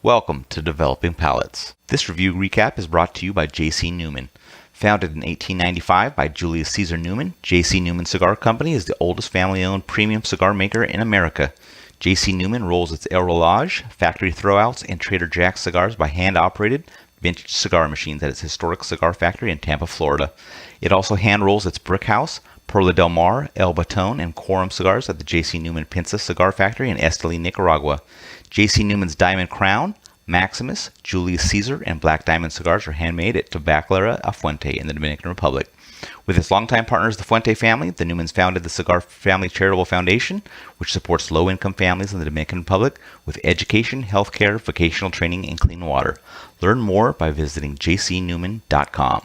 Welcome to Developing Palates. This review recap is brought to you by J.C. Newman. Founded in 1895 by Julius Caesar Newman, J.C. Newman Cigar Company is the oldest family-owned premium cigar maker in America. J.C. Newman rolls its El Rolage, factory throwouts, and Trader Jack's cigars by hand-operated vintage cigar machines at its historic cigar factory in Tampa, Florida. It also hand-rolls its Brick House, Perla del Mar, El Baton, and Quorum cigars at the J.C. Newman Pinza Cigar Factory in Esteli, Nicaragua. J.C. Newman's Diamond Crown, Maximus, Julius Caesar, and Black Diamond cigars are handmade at Tabacalera A Fuente in the Dominican Republic. With its longtime partners, the Fuente family, the Newmans founded the Cigar Family Charitable Foundation, which supports low-income families in the Dominican Republic with education, healthcare, vocational training, and clean water. Learn more by visiting jcnewman.com.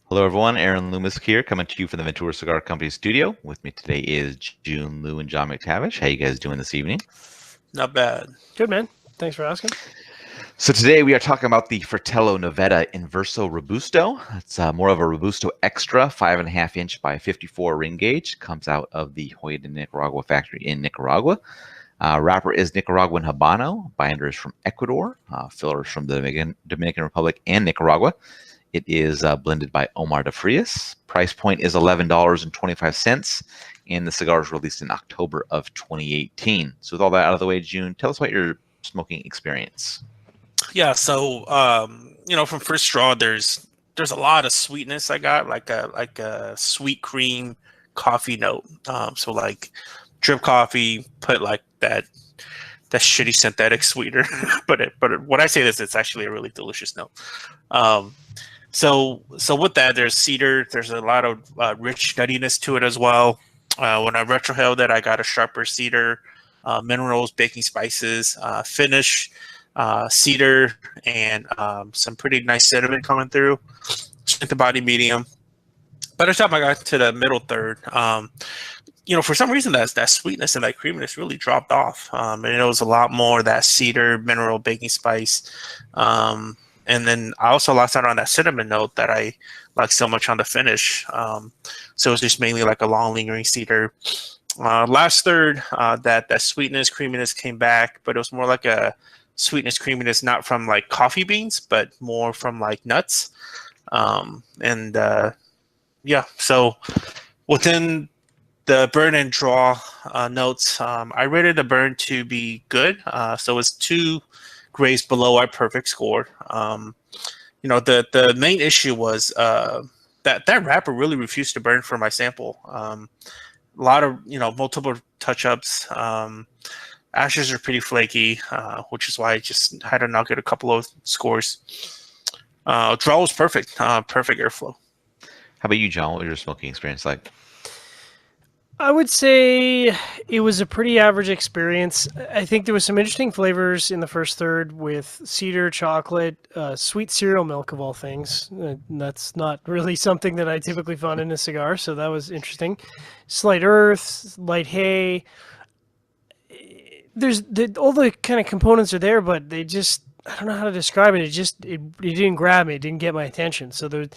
Hello, everyone. Aaron Loomis here, coming to you from the Ventura Cigar Company studio. With me today is Jiunn, Lou, and John McTavish. How you guys doing this evening? Not bad. Good, man. Thanks for asking. So today we are talking about the Fratello Navetta Inverso Robusto. It's more of a Robusto Extra, 5.5 inch by 54 ring gauge. Comes out of the Hoya de Nicaragua factory in Nicaragua. Wrapper is Nicaraguan Habano. Binder is from Ecuador. Filler is from the Dominican Republic and Nicaragua. It is blended by Omar de Frias. Price point is $11.25, and the cigar was released in October of 2018. So with all that out of the way, June, tell us about your smoking experience. Yeah, so from first draw, there's a lot of sweetness I got, like a sweet cream coffee note. So like drip coffee, put like that shitty synthetic sweetener. but when I say this, it's actually a really delicious note. So with that, there's cedar. There's a lot of rich nuttiness to it as well. When I retrohaled it, I got a sharper cedar, minerals, baking spices, finish, cedar, and some pretty nice cinnamon coming through. Strength to body medium. By the time I got to the middle third, for some reason that sweetness and that creaminess really dropped off. And it was a lot more that cedar, mineral, baking spice. And then I also lost out on that cinnamon note that I like so much on the finish. So it's just mainly like a long lingering cedar. Last third, that sweetness, creaminess came back, but it was more like a sweetness, creaminess, not from like coffee beans, but more from like nuts. So within the burn and draw notes, I rated the burn to be good. So it's 2 grades below our perfect score. The main issue was that wrapper really refused to burn for my sample. A lot of multiple touch-ups. Ashes are pretty flaky, which is why I just had to knock it a couple of scores. Draw was perfect. Perfect airflow. How about you, John? What was your smoking experience like? I would say it was a pretty average experience. I think there was some interesting flavors in the first third with cedar, chocolate, sweet cereal milk of all things. That's not really something that I typically find in a cigar, so that was interesting. Slight earth, light hay. All the kind of components are there, but they just, I don't know how to describe it. It didn't grab me. It didn't get my attention. So the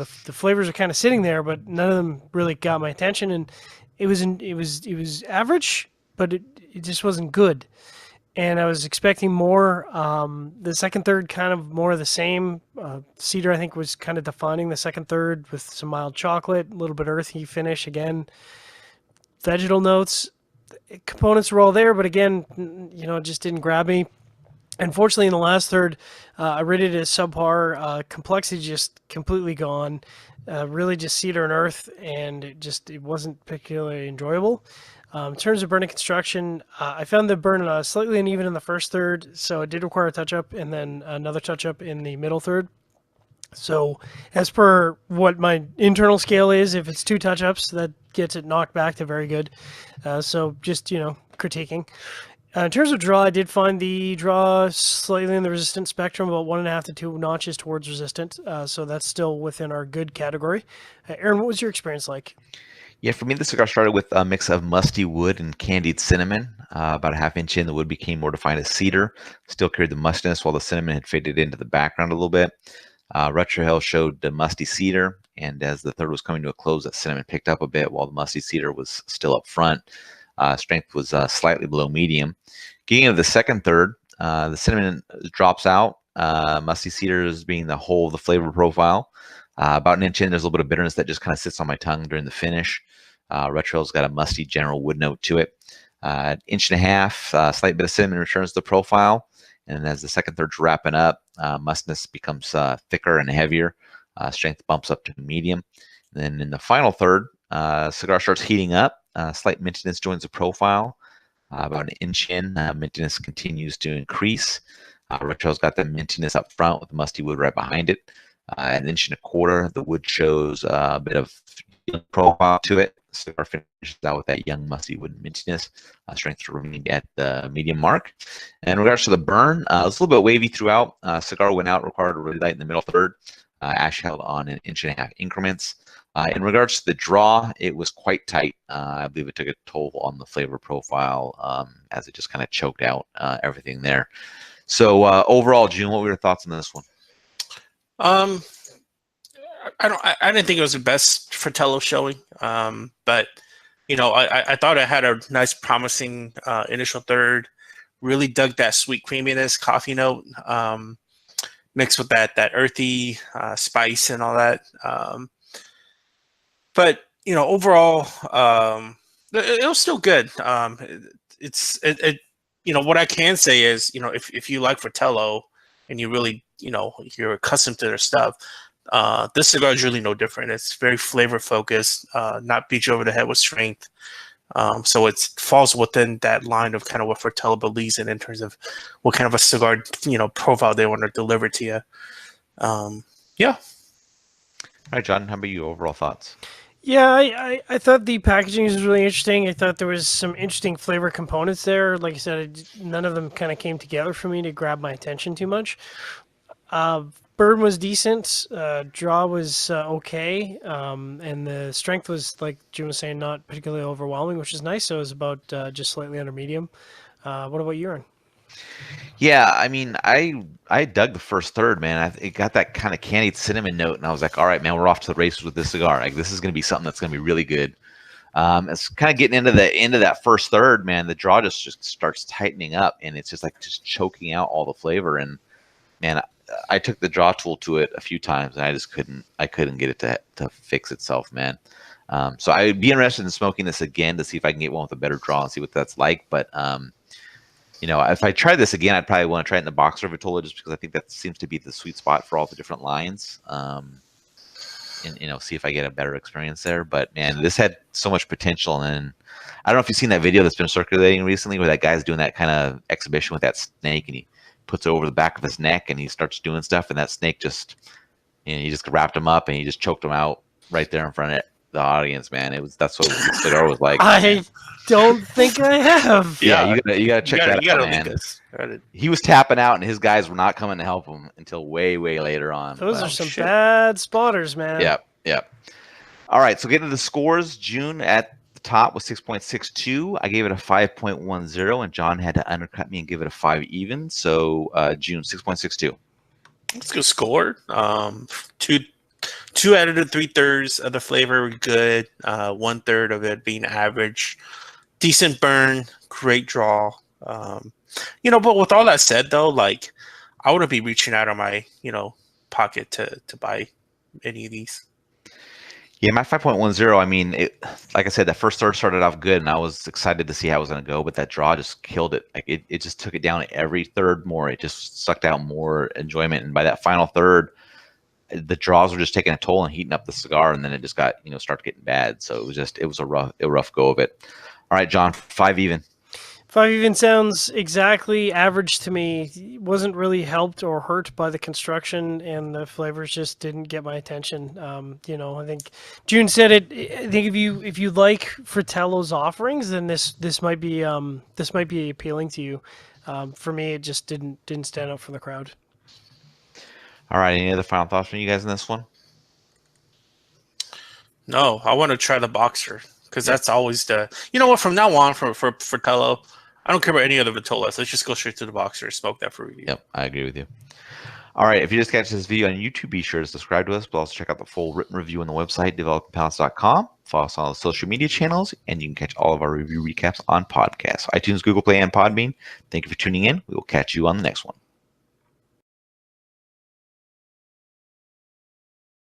flavors are kind of sitting there, but none of them really got my attention. And it was average, but it just wasn't good. And I was expecting more. The second third kind of more of the same. Cedar, I think, was kind of defining the second third with some mild chocolate, a little bit earthy finish again. Vegetal notes, components were all there, but again, it just didn't grab me. Unfortunately, in the last third, I rated it as subpar. Complexity just completely gone. Really just cedar and earth, and it wasn't particularly enjoyable. In terms of burning construction, I found the burn slightly uneven in the first third, so it did require a touch-up, and then another touch-up in the middle third. So as per what my internal scale is, if it's 2 touch-ups, that gets it knocked back to very good. So just, critiquing. In terms of draw, I did find the draw slightly in the resistant spectrum, about 1.5 to 2 notches towards resistant. So that's still within our good category. Aaron, what was your experience like? Yeah, for me, the cigar started with a mix of musty wood and candied cinnamon. About a half inch in, the wood became more defined as cedar. Still carried the mustiness, while the cinnamon had faded into the background a little bit. Retrohale showed the musty cedar, and as the third was coming to a close, that cinnamon picked up a bit, while the musty cedar was still up front. Strength was slightly below medium. Getting into the second third, the cinnamon drops out. Musty cedars being the whole of the flavor profile. About an inch in, there's a little bit of bitterness that just kind of sits on my tongue during the finish. Retro's got a musty general wood note to it. Inch and a half, slight bit of cinnamon returns to the profile. And as the second third's wrapping up, mustiness becomes thicker and heavier. Strength bumps up to medium. And then in the final third, cigar starts heating up. Slight mintiness joins the profile. About an inch in, mintiness continues to increase. Retro's got the mintiness up front with the musty wood right behind it. An inch and a quarter, the wood shows a bit of profile to it. Cigar finishes out with that young musty wood mintiness. Strength remaining at the medium mark. And in regards to the burn, it was a little bit wavy throughout. Cigar went out, required a really light in the middle third. Ash held on in inch and a half increments. In regards to the draw, it was quite tight. I believe it took a toll on the flavor profile as it just kind of choked out everything there. So overall, Jiunn, what were your thoughts on this one? I didn't think it was the best Fratello showing, but I thought it had a nice, promising initial third. Really dug that sweet creaminess, coffee note, mixed with that earthy spice and all that. But overall, it was still good. What I can say is, if you like Fratello and you really, you're accustomed to their stuff, this cigar is really no different. It's very flavor focused, not beat you over the head with strength. So it falls within that line of kind of what Fratello believes in terms of what kind of a cigar, profile they want to deliver to you. Yeah. All right, John, how about you? Overall thoughts? Yeah, I thought the packaging was really interesting. I thought there was some interesting flavor components there. Like I said, none of them kind of came together for me to grab my attention too much. Burn was decent. Draw was okay. And the strength was, like Jim was saying, not particularly overwhelming, which is nice. So it was about just slightly under medium. What about you, Aaron? Yeah, I mean, I dug the first third, man. It got that kind of candied cinnamon note, and I was like, all right, man, we're off to the races with this cigar. Like, this is going to be something that's going to be really good. It's kind of getting into the end of that first third, man. The draw just starts tightening up, and it's just choking out all the flavor. And man, I took the draw tool to it a few times, and I just couldn't get it to fix itself, man. So I'd be interested in smoking this again to see if I can get one with a better draw and see what that's like. But if I tried this again, I'd probably want to try it in the boxer Vitola just because I think that seems to be the sweet spot for all the different lines. And see if I get a better experience there. But man, this had so much potential. And I don't know if you've seen that video that's been circulating recently where that guy's doing that kind of exhibition with that snake, and he puts it over the back of his neck and he starts doing stuff, and that snake he just wrapped him up and he just choked him out right there in front of the audience, man. That's what the cigar was like. I don't think I have. Yeah, you gotta check that out, man. He was tapping out, and his guys were not coming to help him until way, way later on. Those are some bad spotters, man. Yep. All right, so getting to the scores, Jiunn at the top was 6.62. I gave it a 5.10, and John had to undercut me and give it a 5 even. So Jiunn, 6.62. That's a good score. Two out of the 3/3 of the flavor were good. 1/3 of it being average. Decent burn, great draw. But with all that said, though, like, I wouldn't be reaching out of my, pocket to buy any of these. Yeah, my 5.10, I mean, like I said, that first third started off good, and I was excited to see how it was going to go, but that draw just killed it. Like, it just took it down every third more. It just sucked out more enjoyment, and by that final third, the draws were just taking a toll and heating up the cigar, and then it just got, started getting bad. So it was a rough go of it. All right, John, 5 even. 5 even sounds exactly average to me. It wasn't really helped or hurt by the construction, and the flavors just didn't get my attention. I think Jiunn said it. I think if you like Fratello's offerings, then this might be appealing to you. For me, it just didn't stand out from the crowd. All right, any other final thoughts from you guys on this one? No, I want to try the boxer because that's always the. You know what? From now on, for Fratello, I don't care about any other Vitolas. Let's just go straight to the boxer and smoke that for review. Yep, I agree with you. All right, if you just catch this video on YouTube, be sure to subscribe to us, but also check out the full written review on the website, developingpalates.com. Follow us on all the social media channels, and you can catch all of our review recaps on podcasts, iTunes, Google Play, and Podbean. Thank you for tuning in. We will catch you on the next one.